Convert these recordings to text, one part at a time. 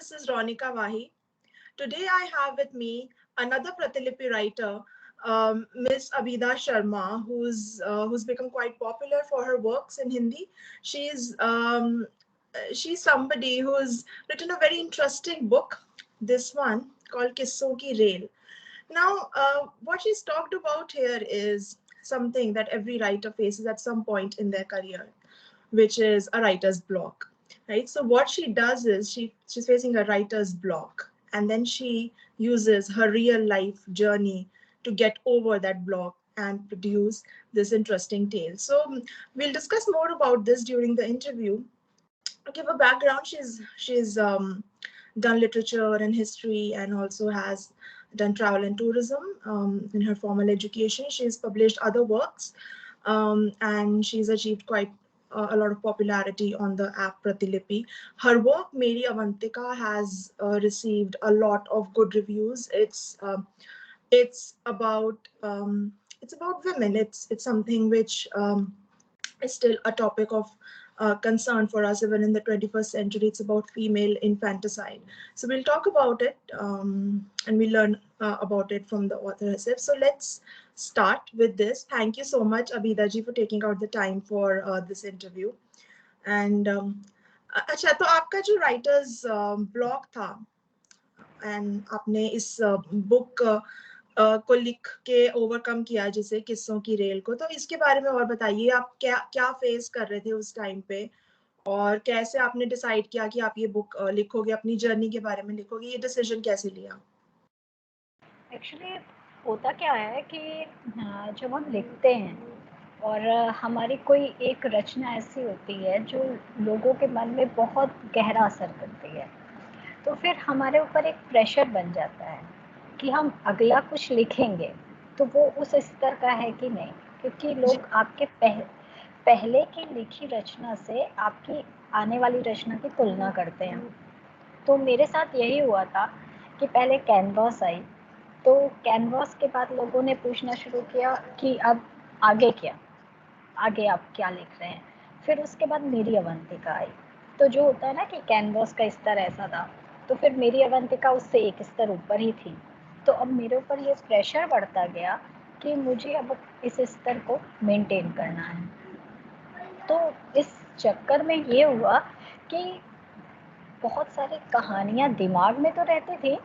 this is Ronika Wahi. Today I have with me another Pratilipi writer, Miss Abida Sharma, who's become quite popular for her works in Hindi. She's um, she's somebody who's written a very interesting book, this one called Kisson Ki Rail. Now, what she's talked about here is something that every writer faces at some point in their career, which is a writer's block, right? So what she does is she's facing a writer's block, and then she uses her real life journey to get over that block and produce this interesting tale. So we'll discuss more about this during the interview. To give a background, she's done literature and history, and also has done travel and tourism in her formal education. She's published other works, and she's achieved quite a lot of popularity on the app Pratilipi. Her work, Meri Avantika, has received a lot of good reviews. It's about women. It's something which is still a topic of concern for us even in the 21st century. It's about female infanticide. So we'll talk about it, and we learn about it from the author herself. So let's start with this. Thank you so much, Abida ji, for taking out the time for this interview. And अच्छा, तो आपका जो writers blog था, and आपने इस book को लिख के ओवरकम किया, जिसे किस्सों की रेल को, तो इसके बारे में और बताइए। आप क्या क्या फेस कर रहे थे उस टाइम पे, और कैसे आपने डिसाइड किया कि आप ये बुक लिखोगे, अपनी जर्नी के बारे में लिखोगे, ये डिसीजन कैसे लिया? एक्चुअली होता क्या है कि जब हम लिखते हैं और हमारी कोई एक रचना ऐसी होती है जो लोगों के मन में बहुत गहरा असर करती है, तो फिर हमारे ऊपर एक प्रेशर बन जाता है कि हम अगला कुछ लिखेंगे तो वो उस स्तर का है कि नहीं, क्योंकि लोग आपके पहले की लिखी रचना से आपकी आने वाली रचना की तुलना करते हैं। तो मेरे साथ यही हुआ था कि पहले कैनवास आई, तो कैनवास के बाद लोगों ने पूछना शुरू किया कि अब आगे क्या, आगे आप क्या लिख रहे हैं। फिर उसके बाद मेरी अवंतिका आई, तो जो होता है ना कि कैनवास का स्तर ऐसा था, तो फिर मेरी अवंतिका उससे एक स्तर ऊपर ही थी। तो अब मेरे ऊपर ये प्रेशर बढ़ता गया कि मुझे अब इस स्तर को मेंटेन करना है। तो इस चक्कर में ये हुआ कि बहुत सारी कहानियाँ दिमाग में तो रहती थी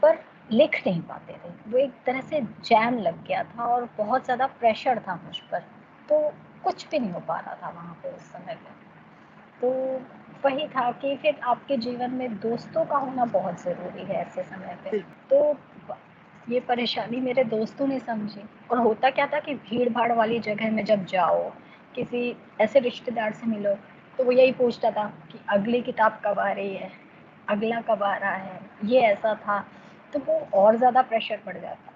पर लिख नहीं पाते थे। वो एक तरह से जैम लग गया था और बहुत ज़्यादा प्रेशर था मुझ पर, तो कुछ भी नहीं हो पा रहा था वहाँ पे उस समय पे। तो वही था कि फिर आपके जीवन में दोस्तों का होना बहुत ज़रूरी है ऐसे समय पे। तो ये परेशानी मेरे दोस्तों ने समझी, और होता क्या था कि भीड़-भाड़ वाली जगह में जब जाओ, किसी ऐसे रिश्तेदार से मिलो, तो वो यही पूछता था कि अगली किताब कब आ रही है, अगला कब आ रहा है, ये ऐसा था। तो वो और ज़्यादा प्रेशर पड़ जाता।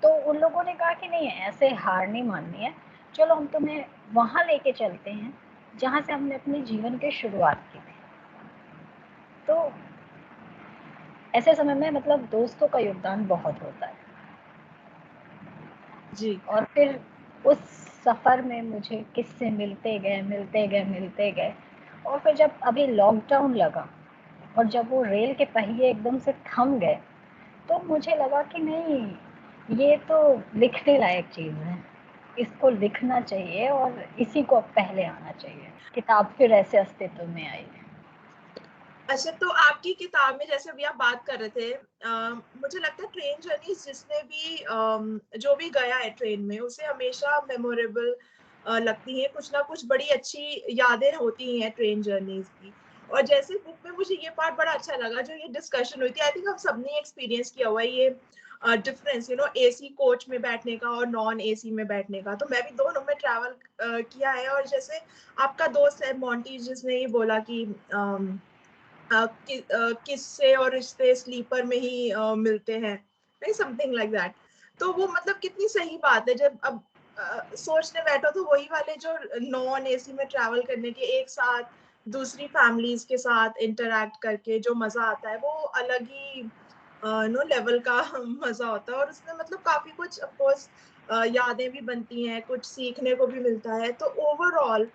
तो उन लोगों ने कहा कि नहीं, ऐसे हार नहीं माननी है, चलो हम तुम्हें वहाँ लेके चलते हैं जहाँ से हमने अपने जीवन की शुरुआत की थी। तो ऐसे समय में मतलब दोस्तों का योगदान बहुत होता है जी। और फिर उस सफ़र में मुझे किस्से मिलते गए, और फिर जब अभी लॉकडाउन लगा और जब वो रेल के पहिए एकदम से थम गए, तो मुझे लगा कि नहीं, ये तो लिखने लायक चीज़ है, इसको लिखना चाहिए और इसी को अब पहले आना चाहिए। किताब फिर ऐसे अस्तित्व में आई। अच्छा, तो आपकी किताब में, जैसे अभी आप बात कर रहे थे, मुझे लगता है ट्रेन जर्नीज जिसने भी जो भी गया है ट्रेन में, उसे हमेशा मेमोरेबल लगती है। कुछ ना कुछ बड़ी अच्छी यादें होती हैं ट्रेन जर्नीज की। और जैसे बुक में मुझे ये पार्ट बड़ा अच्छा लगा, जो ये डिस्कशन हुई थी। आई थिंक हम सबने एक्सपीरियंस किया हुआ है ये डिफरेंस, एसी कोच में बैठने का और नॉन एसी में बैठने का। तो मैं भी दोनों में ट्रैवल किया है। और जैसे आपका दोस्त है मोंटी, जिसने ये बोला कि किस्से और रिश्ते स्लीपर में ही मिलते हैं, नहीं, समथिंग लाइक दैट। तो वो मतलब कितनी सही बात है। जब अब सोचने बैठो तो वही वाले जो नॉन एसी में ट्रैवल करने के, एक साथ दूसरी फैमिलीज के साथ इंटरैक्ट करके जो मजा आता है, वो अलग ही नो लेवल का मजा होता है। और उसमें मतलब काफी कुछ ऑफ कोर्स यादें भी बनती हैं, कुछ सीखने को भी मिलता है। तो ओवरऑल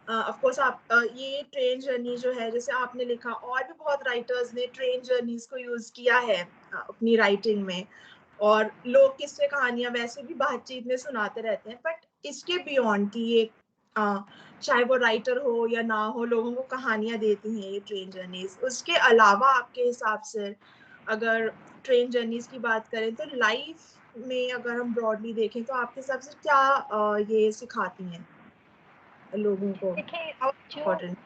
ऑफ कोर्स आप ये ट्रेन जर्नी जो है, जैसे आपने लिखा, और भी बहुत राइटर्स ने ट्रेन जर्नीज को यूज किया है अपनी राइटिंग में, और लोग किस्से कहानियां वैसे भी बातचीत में सुनाते रहते हैं, बट इसके बियॉन्ड की ये चाहे वो राइटर हो या ना हो, लोगों को कहानियां देती हैं ये ट्रेन जर्नीज। उसके अलावा आपके हिसाब से अगर ट्रेन जर्नीज की बात करें तो लाइफ में अगर हम ब्रॉडली देखें तो आपके हिसाब से क्या ये सिखाती हैं लोगों को? देखिए, हाउ जो इम्पोर्टेंट?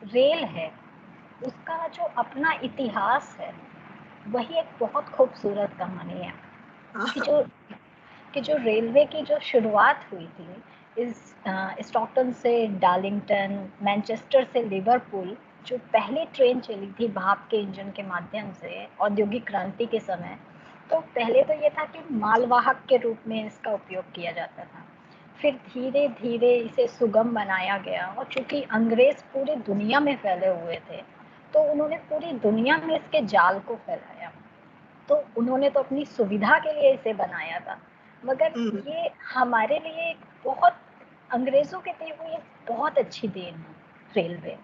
रेल है उसका जो अपना इतिहास है वही एक बहुत खूबसूरत कहानी है कि हाँ। जो रेलवे की जो शुरुआत हुई थी इस स्टॉकटन से डार्लिंगटन, मैनचेस्टर से लिवरपूल, जो पहली ट्रेन चली थी भाप के इंजन के माध्यम से औद्योगिक क्रांति के समय, तो पहले तो ये था कि मालवाहक के रूप में इसका उपयोग किया जाता था। फिर धीरे धीरे इसे सुगम बनाया गया और चूंकि अंग्रेज पूरी दुनिया में फैले हुए थे तो उन्होंने पूरी दुनिया में इसके जाल को फैलाया। तो उन्होंने तो अपनी सुविधा के लिए इसे बनाया था, मगर हम्म। ये हमारे लिए एक बहुत अंग्रेजों के दी हुई एक बहुत अच्छी देन है रेलवे।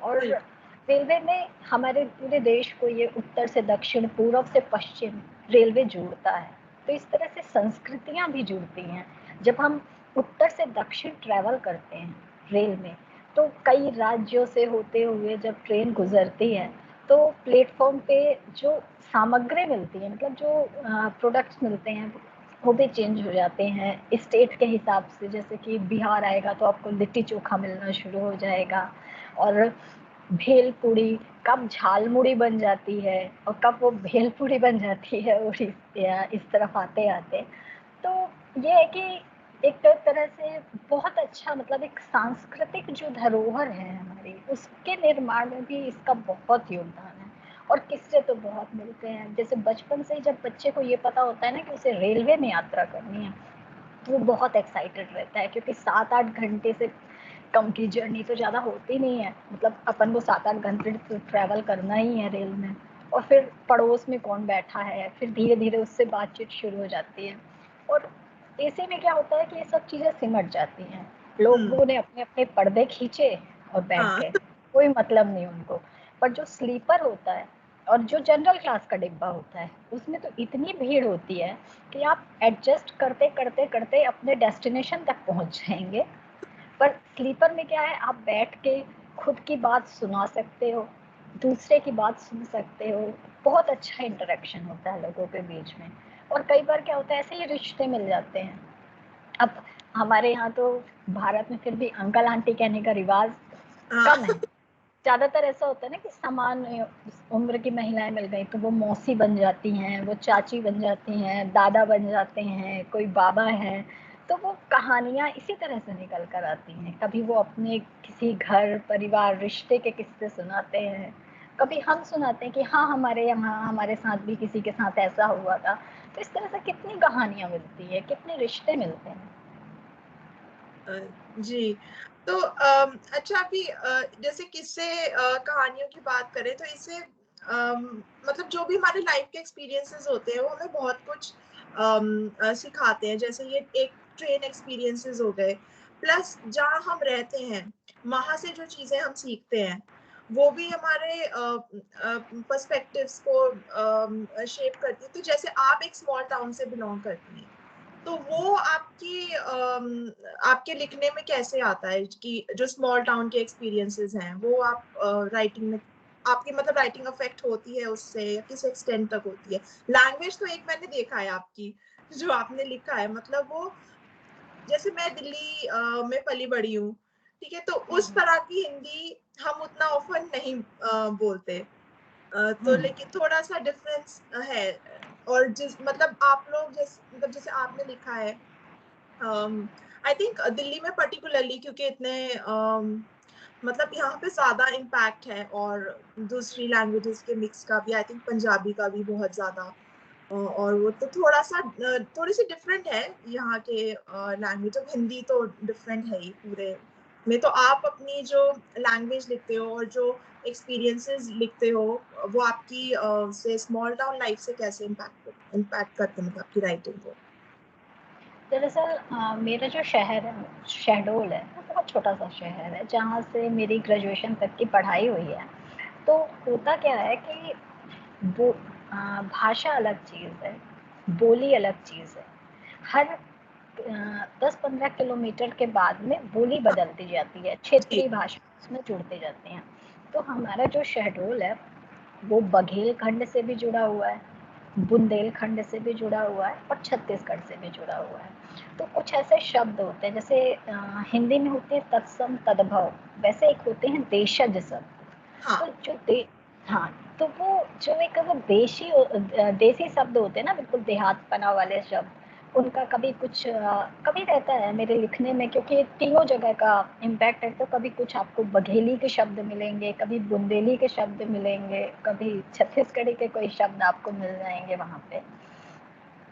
और बिल्कुल। रेलवे में हमारे पूरे देश को ये उत्तर से दक्षिण, पूर्व से पश्चिम रेलवे जोड़ता है। तो इस तरह से संस्कृतियां भी जुड़ती हैं। जब हम उत्तर से दक्षिण ट्रैवल करते हैं रेल में, तो कई राज्यों से होते हुए जब ट्रेन गुजरती है तो प्लेटफॉर्म पे जो सामग्री मिलती है, मतलब जो प्रोडक्ट्स मिलते हैं, वो भी चेंज हो जाते हैं स्टेट के हिसाब से। जैसे कि बिहार आएगा तो आपको लिट्टी चोखा मिलना शुरू हो जाएगा, और भेल पूड़ी कब झालमुड़ी बन जाती है और कब वो भेल पूड़ी बन जाती है इस तरफ आते आते। तो ये है कि एक तरह से बहुत अच्छा, मतलब एक सांस्कृतिक जो धरोहर है हमारी, उसके निर्माण में भी इसका बहुत योगदान है। और किससे तो बहुत मिलते हैं, जैसे बचपन से ही जब बच्चे को ये पता होता है ना कि उसे रेलवे में यात्रा करनी है, तो वो बहुत एक्साइटेड रहता है, क्योंकि 7-8 घंटे से कम की जर्नी तो ज़्यादा होती नहीं है। मतलब अपन को 7-8 घंटे तो ट्रैवल करना ही है रेल में, और फिर पड़ोस में कौन बैठा है, फिर धीरे धीरे उससे बातचीत शुरू हो जाती है। और ऐसे में क्या होता है कि ये सब चीज़ें सिमट जाती हैं, हम्म। लोगों ने अपने अपने पर्दे खींचे और बैठ हाँ। गए, कोई मतलब नहीं उनको। पर जो स्लीपर होता है और जो जनरल क्लास का डिब्बा होता है, उसमें तो इतनी भीड़ होती है कि आप एडजस्ट करते करते करते अपने डेस्टिनेशन तक पहुंच जाएंगे। पर स्लीपर में क्या है, आप बैठ के खुद की बात सुना सकते हो, दूसरे की बात सुन सकते हो, बहुत अच्छा इंटरेक्शन होता है लोगों के बीच में। और कई बार क्या होता है, ऐसे ही रिश्ते मिल जाते हैं। अब हमारे यहाँ तो भारत में फिर भी अंकल आंटी कहने का रिवाज हाँ। कम है। ज़्यादातर ऐसा होता है ना कि समान उम्र की महिलाएं मिल गई तो वो मौसी बन जाती हैं, वो चाची बन जाती हैं, दादा बन जाते हैं, कोई बाबा है। तो वो कहानियाँ इसी तरह से निकल कर आती हैं। कभी वो अपने किसी घर परिवार रिश्ते के किस्से सुनाते हैं, कभी हम सुनाते हैं कि हाँ हमारे यहाँ हमारे साथ भी किसी के साथ ऐसा हुआ था। तो इस तरह से कितनी कहानियाँ मिलती है, कितने रिश्ते मिलते हैं। अ, जी। तो अच्छा, अभी जैसे किस्से कहानियों की बात करें तो इससे मतलब जो भी हमारे लाइफ के एक्सपीरियंसेस होते हैं वो हमें बहुत कुछ सिखाते हैं। जैसे ये एक ट्रेन एक्सपीरियंसेस हो गए, प्लस जहाँ हम रहते हैं वहां से जो चीजें हम सीखते हैं वो भी हमारे पर्सपेक्टिव्स को शेप करती है। तो जैसे आप एक स्मॉल टाउन से बिलोंग करती हैं, तो वो आपके लिखने में कैसे आता है कि जो स्मॉल टाउन के एक्सपीरियंसेस हैं वो आप राइटिंग में, आपकी मतलब राइटिंग अफेक्ट होती है उससे, या किस एक्सटेंट तक होती है? लैंग्वेज तो एक मैंने देखा है आपकी, जो आपने लिखा है, मतलब वो, जैसे मैं दिल्ली में पली बड़ी हूँ, ठीक है, तो उस तरह की हिंदी हम उतना ऑफन नहीं बोलते। तो हम्म। लेकिन थोड़ा सा डिफरेंस है। और जिस मतलब आप लोग मतलब जैसे आपने लिखा है, आई थिंक दिल्ली में पर्टिकुलरली क्योंकि इतने मतलब यहाँ पे ज्यादा इम्पैक्ट है, और दूसरी लैंग्वेजेस के मिक्स का भी, आई थिंक पंजाबी का भी बहुत ज्यादा, और वो तो थोड़ा सा थोड़ी सी डिफरेंट है यहाँ के लैंग्वेज। अब हिंदी तो डिफरेंट है ही पूरे में। तो आप अपनी जो लैंग्वेज लिखते हो और जो एक्सपीरियंसेस लिखते हो, वो आपकी से स्मॉल टाउन लाइफ से कैसे इम्पैक्ट करते हैं, मतलब आपकी राइटिंग को? दरअसल मेरा जो शहर है, शहडोल है, वो बहुत छोटा-सा शहर है, जहाँ से मेरी ग्रेजुएशन तक की पढ़ाई हुई है। तो होता क्या है कि वो भाषा अलग चीज़ है, बोली अलग चीज़ है। हर 10-15 किलोमीटर के बाद में बोली बदलती जाती है, जी। क्षेत्रीय भाषा उसमें जुड़ती जाती हैं। तो हमारा जो शहडोल है, वो बघेलखंड से भी जुड़ा हुआ है, बुंदेलखंड से भी जुड़ा हुआ है और छत्तीसगढ़ से भी जुड़ा हुआ है। तो कुछ ऐसे शब्द होते हैं जैसे हिंदी में होते हैं तत्सम तद्भव, वैसे एक होते हैं देशज शब्द। हाँ। तो जो दे हाँ, तो वो जो एक वो देसी शब्द होते हैं ना, बिल्कुल देहातपना वाले शब्द, उनका कभी कुछ कभी रहता है मेरे लिखने में, क्योंकि तीनों जगह का इम्पैक्ट है। तो कभी कुछ आपको बघेली के शब्द मिलेंगे, कभी बुंदेली के शब्द मिलेंगे, कभी छत्तीसगढ़ी के कोई शब्द आपको मिल जाएँगे वहाँ पे।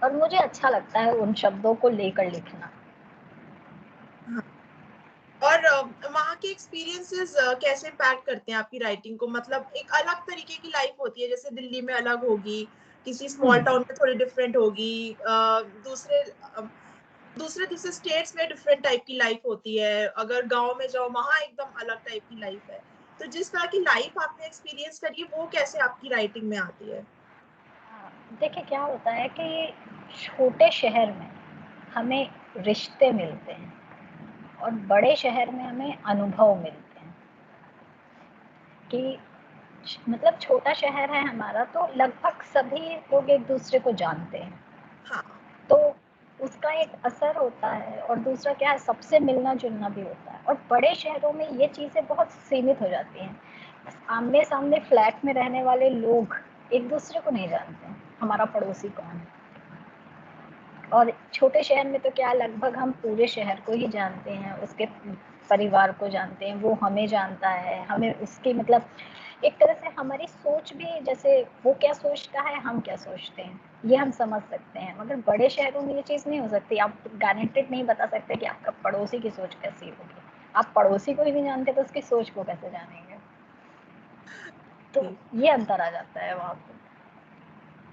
और मुझे अच्छा लगता है उन शब्दों को लेकर लिखना। हाँ। और वहाँ के एक्सपीरियंसेस कैसे इम्पैक्ट करते हैं आपकी राइटिंग को? मतलब एक अलग तरीके की लाइफ होती है, जैसे दिल्ली में अलग होगी, किसी स्मॉल हुँ। टाउन में थोड़ी डिफरेंट होगी, दूसरे दूसरे स्टेट्स में डिफरेंट टाइप की लाइफ होती है, अगर गाँव में जाओ वहाँ एकदम अलग टाइप की लाइफ है। तो जिस तरह की लाइफ आपने एक्सपीरियंस करी है, वो कैसे आपकी राइटिंग में आती है? देखिए क्या होता है कि छोटे शहर में हमें रिश्ते मिलते हैं और बड़े शहर में हमें अनुभव मिलते हैं कि मतलब छोटा शहर है हमारा, तो लगभग सभी लोग एक दूसरे को जानते हैं, हाँ। तो उसका एक असर होता है। और दूसरा क्या है, सबसे मिलना जुलना भी होता है। और बड़े शहरों में ये चीज़ें बहुत सीमित हो जाती हैं। आमने सामने फ्लैट में रहने वाले लोग एक दूसरे को नहीं जानते हैं, हमारा पड़ोसी कौन है। और छोटे शहर में तो क्या, लगभग हम पूरे शहर को ही जानते हैं, उसके परिवार को जानते हैं, वो हमें जानता है, हमें उसकी मतलब एक तरह से हमारी सोच भी, जैसे वो क्या सोचता है, हम क्या सोचते हैं, ये हम समझ सकते हैं। मगर बड़े शहरों में ये चीज़ नहीं हो सकती। आप गारंटेड नहीं बता सकते कि आपका पड़ोसी की सोच कैसी होगी। आप पड़ोसी को ही नहीं जानते तो उसकी सोच को कैसे जानेंगे? तो जी। ये अंतर आ जाता है वहाँ पे।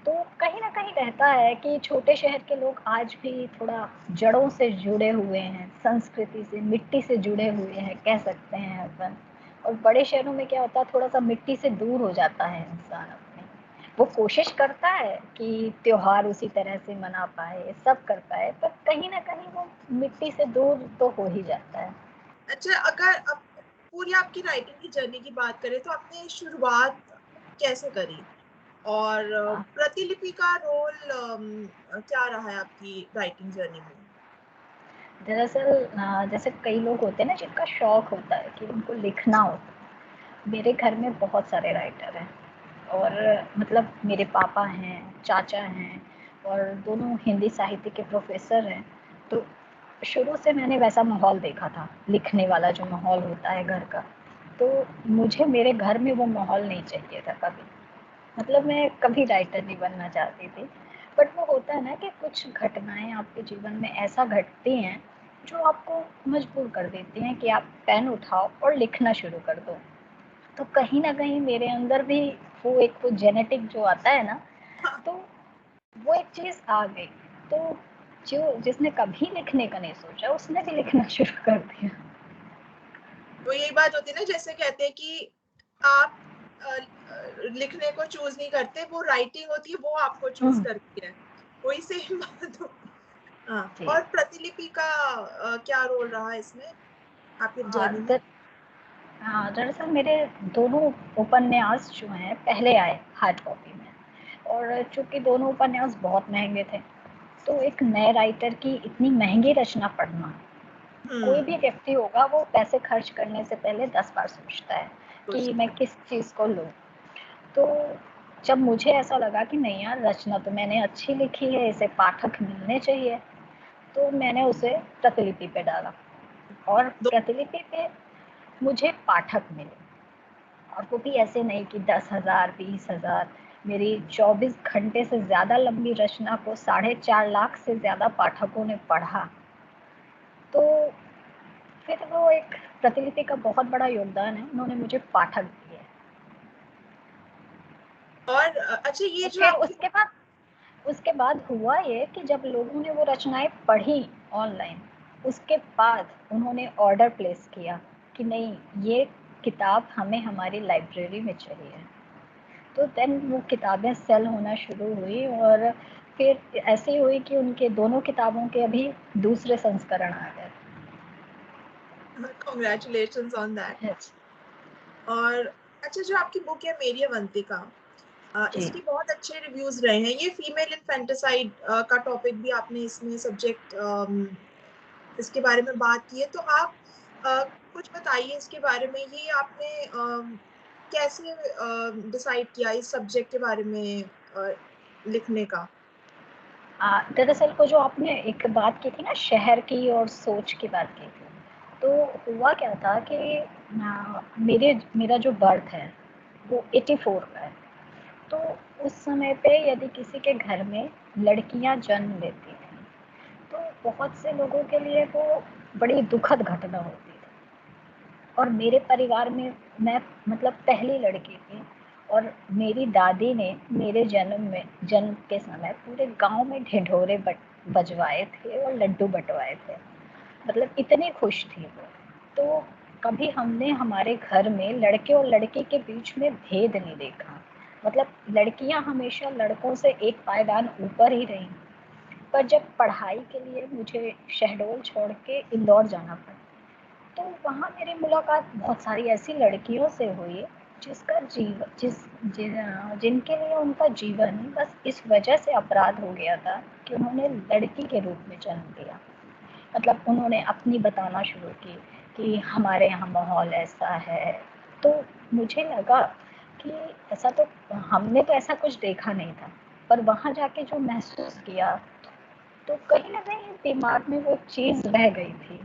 तो कहीं न कहीं रहता है कि छोटे शहर के लोग आज भी थोड़ा जड़ों से जुड़े हुए हैं, संस्कृति से, मिट्टी से जुड़े हुए हैं, कह सकते हैं अपन। और बड़े शहरों में क्या होता है, थोड़ा-सा मिट्टी से दूर हो जाता है इंसान अपने। वो कोशिश करता है कि त्योहार उसी तरह से मना पाए, सब कर पाए, पर कहीं न कहीं वो मिट्टी से दूर तो हो ही जाता है। अच्छा, अगर आप पूरी आपकी राइटिंग की जर्नी की बात करें, तो आपने शुरुआत कैसे करी? और प्रतिलिपि का रोल क्या रहा है आपकी राइटिंग जर्नी में? दरअसल जैसे कई लोग होते हैं ना जिनका शौक होता है कि उनको लिखना होता है। मेरे घर में बहुत सारे राइटर हैं और मतलब मेरे पापा हैं, चाचा हैं और दोनों हिंदी साहित्य के प्रोफ़ेसर हैं। तो शुरू से मैंने वैसा माहौल देखा था, लिखने वाला जो माहौल होता है घर का। तो मुझे मेरे घर में वो माहौल नहीं चाहिए था कभी। मतलब मैं कभी राइटर नहीं बनना चाहती थी। बट वो होता है ना कि कुछ घटनाएँ आपके जीवन में ऐसा घटती हैं, जो आपको मजबूर कर देती हैं कि आप पेन उठाओ और लिखना शुरू कर दो। तो कहीं न कहीं मेरे अंदर भी वो एक वो जेनेटिक जो आता है ना, हाँ, तो वो एक चीज़ आ गई। तो जो जिसने कभी लिखने का नहीं सोचा, उसने भी लिखना शुरू कर दिया। वो यही बात होती है ना, जैसे कहते हैं कि आप लिखने को चूज़ नहीं करते, वो राइटिंग होती है, वो आपको चूज़ हुँ, करती है। वही सेम बात होती है। हाँ, जी। और प्रतिलिपि का क्या रोल रहा इसमें आपकी हाँ, जर्नी में? दरअसल मेरे दोनों उपन्यास जो हैं पहले आए हार्ड कॉपी में। और चूँकि दोनों उपन्यास बहुत महँगे थे, तो एक नए राइटर की इतनी महँगी रचना पढ़ना, कोई हुँ, भी व्यक्ति होगा वो पैसे खर्च करने से पहले 10 बार सोचता है कि सोचता मैं है। किस चीज़ को लूँ। तो जब मुझे ऐसा लगा कि नहीं यार, रचना तो मैंने अच्छी लिखी है, इसे पाठक मिलने चाहिए, तो मैंने उसे प्रतिलिपि पे डाला और दो। प्रतिलिपि पे मुझे पाठक मिले। और वो भी ऐसे नहीं कि 10,000 20,000। मेरी 24 घंटे से ज़्यादा लंबी रचना को 4.5 लाख से ज़्यादा पाठकों ने पढ़ा। तो फिर वो एक प्रतिलिपि का बहुत बड़ा योगदान है, उन्होंने मुझे पाठक दिए। और अच्छा, ये और जो फिर आपकी उसके बाद हुआ ये कि जब लोगों ने वो रचनाएँ पढ़ी, ऑनलाइन। उसके बाद उन्होंने ऑर्डर प्लेस किया कि नहीं, ये किताब हमें हमारी लाइब्रेरी में चाहिए। तो देन वो किताबें सेल होना शुरू हुई और फिर ऐसे ही हुई कि उनके दोनों किताबों के अभी दूसरे संस्करण आ गए। Congratulations on that. Yes, और अच्छा, जो आपकी बुक है मेरी अवंतिका, जी। इसकी बहुत अच्छे रिव्यूज रहे हैं। ये फीमेल इन्फेंटिसाइड का टॉपिक भी आपने इसमें सब्जेक्ट इसके बारे में बात की है, तो आप कुछ बताइए इसके बारे में। ये आपने कैसे डिसाइड किया इस सब्जेक्ट के बारे में लिखने का? दरअसल वो जो आपने एक बात की थी ना, शहर की और सोच की बात की थी, तो हुआ क्या था कि मेरा जो बर्थ है वो 84 का है। तो उस समय पे यदि किसी के घर में लड़कियां जन्म लेती थी तो बहुत से लोगों के लिए वो बड़ी दुखद घटना होती थी। और मेरे परिवार में मैं मतलब पहली लड़की थी और मेरी दादी ने मेरे जन्म के समय पूरे गांव में ढिढोरे बजवाए थे और लड्डू बंटवाए थे। मतलब इतनी खुश थी वो। तो कभी हमने हमारे घर में लड़के और लड़की के बीच में भेद नहीं देखा। मतलब लड़कियां हमेशा लड़कों से एक पायदान ऊपर ही रहीं। पर जब पढ़ाई के लिए मुझे शहडोल छोड़ के इंदौर जाना पड़ा, तो वहाँ मेरी मुलाकात बहुत सारी ऐसी लड़कियों से हुई जिसका जीवन जिनके लिए उनका जीवन बस इस वजह से अपराध हो गया था कि उन्होंने लड़की के रूप में जन्म लिया। मतलब उन्होंने अपनी बताना शुरू की कि हमारे यहाँ माहौल ऐसा है। तो मुझे लगा कि ऐसा तो हमने तो ऐसा कुछ देखा नहीं था, पर वहाँ जाके जो महसूस किया तो कहीं ना कहीं दिमाग में वो चीज़ रह गई थी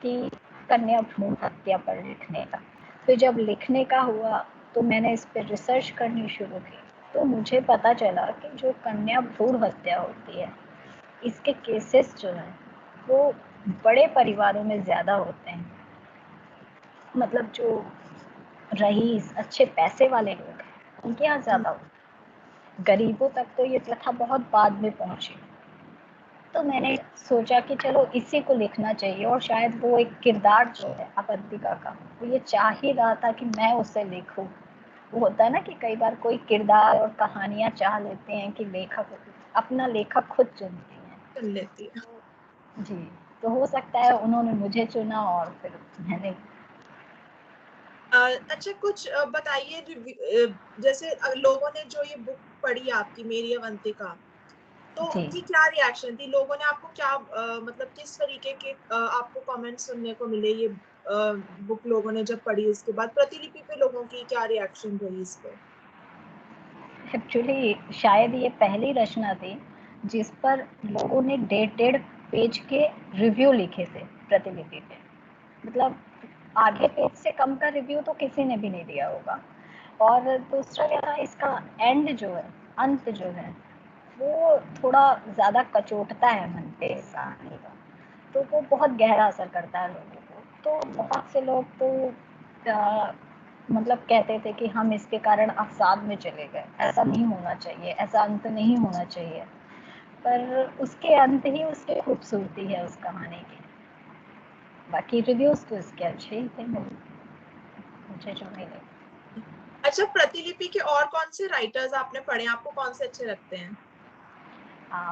कि कन्या भ्रूण हत्या पर लिखने का। फिर जब लिखने का हुआ तो मैंने इस पर रिसर्च करनी शुरू की। तो मुझे पता चला कि जो कन्या भ्रूण हत्या होती है, इसके केसेस जो हैं वो बड़े परिवारों में ज़्यादा होते हैं। मतलब जो रईस अच्छे पैसे वाले लोग हैं उनके यहाँ हम्म, ज़्यादा होता है। गरीबों तक तो ये प्रथा बहुत बाद में पहुँची। तो मैंने सोचा कि चलो इसी को लिखना चाहिए और शायद वो एक किरदार जो है अवंतिका का, वो ये चाह ही रहा था कि मैं उसे लिखूं। वो होता है ना कि कई बार कोई किरदार और कहानियां चाह लेते हैं कि लेखक अपना लेखक खुद चुनते हैं। चल लेती है। जी, तो हो सकता है उन्होंने मुझे चुना और फिर मैंने। अच्छा, कुछ बताइए जैसे लोगों ने जो ये बुक पढ़ी आपकी मेरी अवंतिका, तो जी, उनकी क्या रिएक्शन थी? लोगों ने आपको क्या मतलब किस तरीके के आपको कमेंट सुनने को मिले? ये बुक लोगों ने जब पढ़ी उसके बाद प्रतिलिपि पे लोगों की क्या रिएक्शन रही इस पे? एक्चुअली शायद ये पहली रचना थी जिस पर लोगों ने 1.5 पेज के रिव्यू लिखे थे प्रतिलिपि पे। मतलब आधे पेज से कम का रिव्यू तो किसी ने भी नहीं दिया होगा। और दूसरा क्या था, इसका एंड जो है, अंत जो है, वो थोड़ा ज़्यादा कचोटता है मन पे इस कहानी का। तो वो बहुत गहरा असर करता है लोगों को। तो बहुत से लोग तो मतलब कहते थे कि हम इसके कारण अवसाद में चले गए, ऐसा नहीं होना चाहिए, ऐसा अंत नहीं होना चाहिए। पर उसके अंत ही उसकी खूबसूरती है उस कहानी की। बाकी रिव्यूज़ तो इसके अच्छे ही थे, मुझे जो मिले। अच्छा, प्रतिलिपि के और कौन से राइटर्स आपने पढ़े? आपको कौन से अच्छे लगते हैं?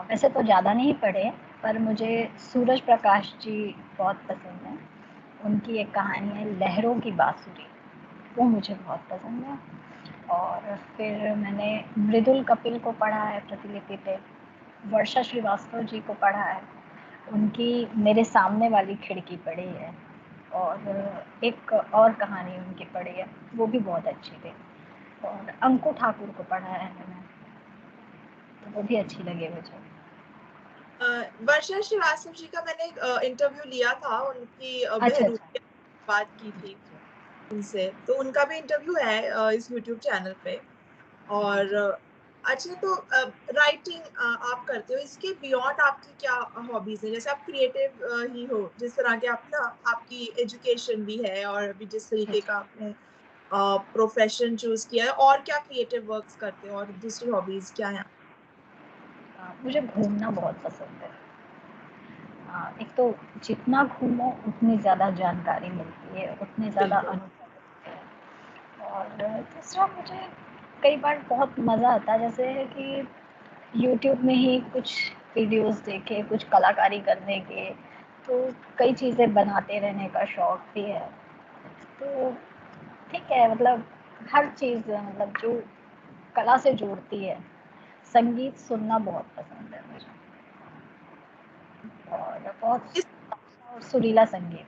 वैसे तो ज़्यादा नहीं पढ़े, पर मुझे सूरज प्रकाश जी बहुत पसंद हैं। उनकी एक कहानी है लहरों की बांसुरी, वो मुझे बहुत पसंद है। और फिर मैंने मृदुल कपिल को पढ़ा है प्रतिलिपि पे, वर्षा श्रीवास्तव जी को पढ़ा है, उनकी मेरे सामने वाली खिड़की पढ़ी है, और एक और कहानी उनकी पढ़ी है, वो भी बहुत अच्छी थी। और अंकु ठाकुर को पढ़ा है मैंने, तो वो भी अच्छी लगी मुझे। वर्षा श्रीवास्तव जी का मैंने इंटरव्यू लिया था, उनकी अच्छा, बहरूप अच्छा। की बात की थी उनसे, तो उनका भी इंटरव्यू है इस यूट्यूब चैनल पे। जी, और जी। अच्छा, तो राइटिंग आप करते हो, इसके बियॉन्ड आपकी क्या हॉबीज है? जैसे आप क्रिएटिव ही हो, जिस तरह के आप ना, आपकी एजुकेशन भी है और अभी जिस जी, तरीके जी। का आपने प्रोफेशन चूज किया है, और क्या क्रिएटिव वर्क्स करते हो और दूसरी हॉबीज क्या है? मुझे घूमना बहुत पसंद है। एक तो जितना घूमो उतनी ज़्यादा जानकारी मिलती है, उतने ज़्यादा बिल्कुल। अनुभव होते हैं। और दूसरा मुझे कई बार बहुत मज़ा आता है, जैसे है कि यूट्यूब में ही कुछ वीडियोस देखे, कुछ कलाकारी करने के, तो कई चीज़ें बनाते रहने का शौक भी है। तो ठीक है, मतलब हर चीज़ मतलब जो कला से जोड़ती है। संगीत सुनना बहुत पसंद है मुझे, और बहुत इस अच्छा और सुरीला संगीत।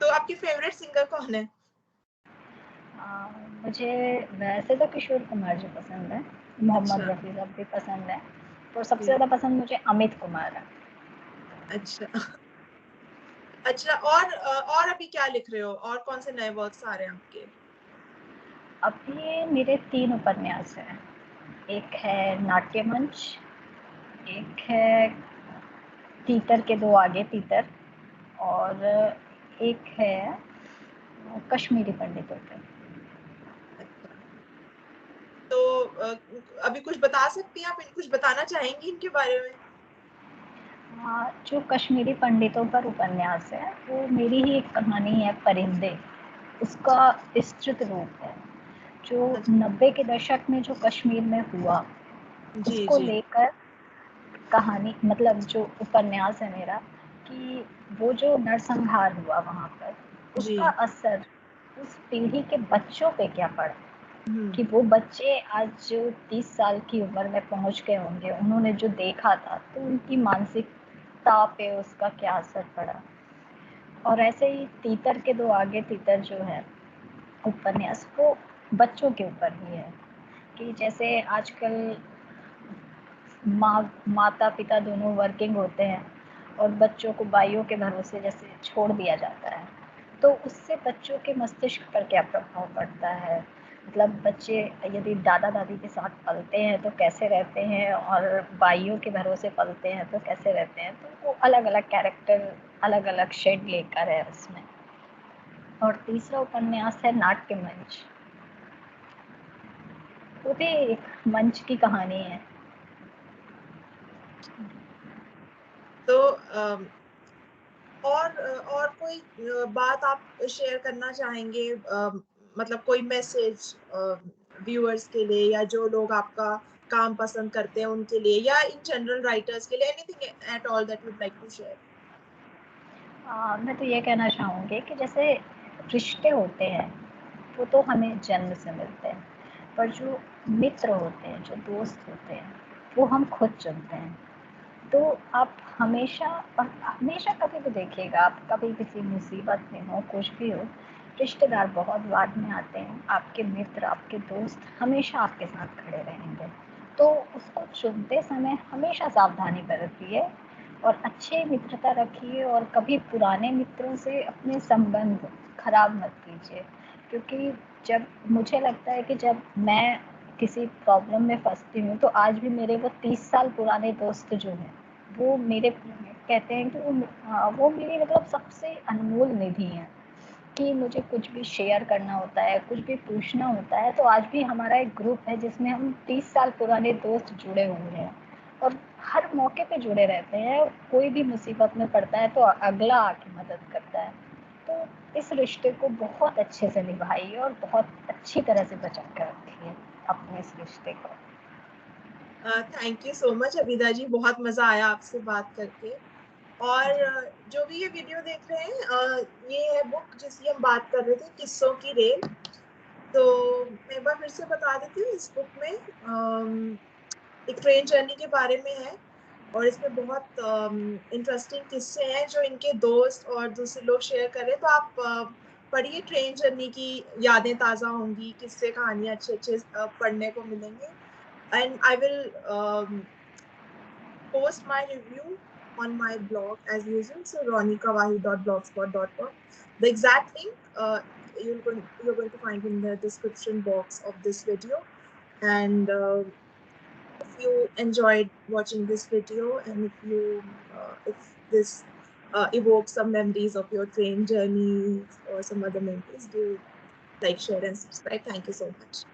तो आपकी फेवरेट सिंगर कौन है? मुझे वैसे तो किशोर कुमार जी पसंद है, मोहम्मद अच्छा। रफ़ी साहब भी पसंद है, तो सबसे जी। ज़्यादा पसंद मुझे अमित कुमार है। अच्छा। अच्छा, और अभी क्या लिख रहे हो, और कौन से नए वर्क्स आ रहे हैं आपके? अभी मेरे 3 उपन्यास हैं। एक है नाट्यमंच, एक है तीतर के दो आगे तीतर, और एक है कश्मीरी पंडितों पे। अच्छा। तो अभी कुछ बता सकती हैं आप, कुछ बताना चाहेंगी इनके बारे में? जो कश्मीरी पंडितों पर उपन्यास है, वो मेरी ही एक कहानी है, परिंदे। उसका विस्तृत रूप है, जो अच्छा। 90 के दशक में जो कश्मीर में हुआ, जी उसको जी लेकर कहानी, मतलब जो उपन्यास है मेरा, कि वो जो नरसंहार हुआ वहाँ पर, जी। उसका असर उस पीढ़ी के बच्चों पे क्या पड़ा, हम्म। कि वो बच्चे आज जो 30 साल की उम्र में पहुँच गए होंगे, उन्होंने जो देखा था, तो उनकी मानसिकता पे उसका क्या असर पड़ा। और ऐसे ही तीतर के दो आगे तीतर जो है उपन्यास, वो बच्चों के ऊपर ही है, कि जैसे आजकल माता पिता दोनों वर्किंग होते हैं, और बच्चों को बाइयों के भरोसे जैसे छोड़ दिया जाता है, तो उससे बच्चों के मस्तिष्क पर क्या प्रभाव पड़ता है। मतलब बच्चे यदि दादा दादी के साथ पलते हैं तो कैसे रहते हैं, और बाइयों के भरोसे पलते हैं तो कैसे रहते हैं, तो वो अलग अलग कैरेक्टर, अलग अलग शेड लेकर है उसमें। और तीसरा उपन्यास है नाट्य मंच, वो भी एक मंच की कहानी है। तो और कोई बात आप शेयर करना चाहेंगे, मतलब कोई मैसेज व्यूअर्स के लिए, या जो लोग आपका काम पसंद करते हैं उनके लिए, या इन जनरल राइटर्स के लिए, anything at all that you'd like to share? मैं तो ये कहना चाहूँगी कि जैसे रिश्ते होते हैं, वो तो हमें जन्म से मिलते हैं, पर जो मित्र होते हैं, जो दोस्त होते हैं, वो हम खुद चुनते हैं। तो आप हमेशा, और हमेशा कभी भी देखिएगा, आप कभी किसी मुसीबत में हो, कुछ भी हो, रिश्तेदार बहुत बाद में आते हैं, आपके मित्र, आपके दोस्त हमेशा आपके साथ खड़े रहेंगे। तो उसको चुनते समय हमेशा सावधानी बरतिए, और अच्छे मित्रता रखिए, और कभी पुराने मित्रों से अपने संबंध खराब मत कीजिए। क्योंकि जब मुझे लगता है कि जब मैं किसी प्रॉब्लम में फंसती हूँ, तो आज भी मेरे वो 30 साल पुराने दोस्त जो हैं, वो मेरे, कहते हैं कि वो मेरी मतलब सबसे अनमोल निधि हैं, कि मुझे कुछ भी शेयर करना होता है, कुछ भी पूछना होता है, तो आज भी हमारा एक ग्रुप है जिसमें हम 30 साल पुराने दोस्त जुड़े हुए हैं, और हर मौके पे जुड़े रहते हैं। कोई भी मुसीबत में पड़ता है तो अगला आके मदद करता है। तो इस रिश्ते को बहुत अच्छे से निभाइए, और बहुत अच्छी तरह से बचा कर रखिए अपने इस रिश्ते को। Thank you so much Abida जी, बहुत मजा आया आपसे बात करके। और जी। जो भी ये वीडियो देख रहे हैं, ये है बुक जिसकी हम बात कर रहे थे, किस्सों की रेल। तो मैं एक बार फिर से बता देती हूँ, इस बुक में एक ट्रेन जर्नी के बारे में है, और इसमें बहुत इंटरेस्टिंग किस्से हैं जो इनके दोस्त और दूसरे लोग शेयर कर रहे हैं। तो आप पढ़िए, ट्रेन जर्नी की यादें ताज़ा होंगी, किस्से कहानियां अच्छे अच्छे पढ़ने को मिलेंगे। And I will post my review on my blog as usual. So ronikawahi.blogspot.com. The exact link you're going to find in the description box of this video. And if you enjoyed watching this video, and if this evokes some memories of your train journeys or some other memories, do like, share, and subscribe. Thank you so much.